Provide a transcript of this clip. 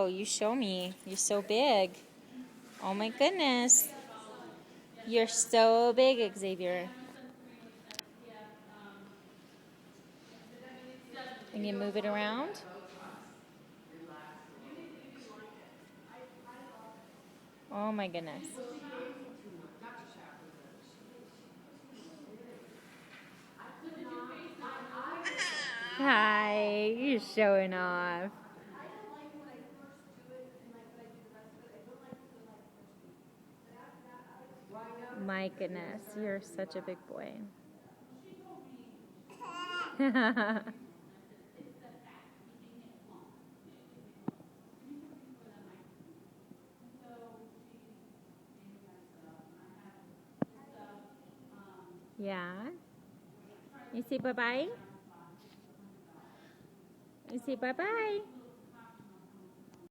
you show me. You're so big. Oh my goodness. You're so big, Xavier. Can you move it around? Oh my goodness. Hi, you're showing off. My goodness, you're such a big boy. Yeah. You say bye-bye? You say bye-bye?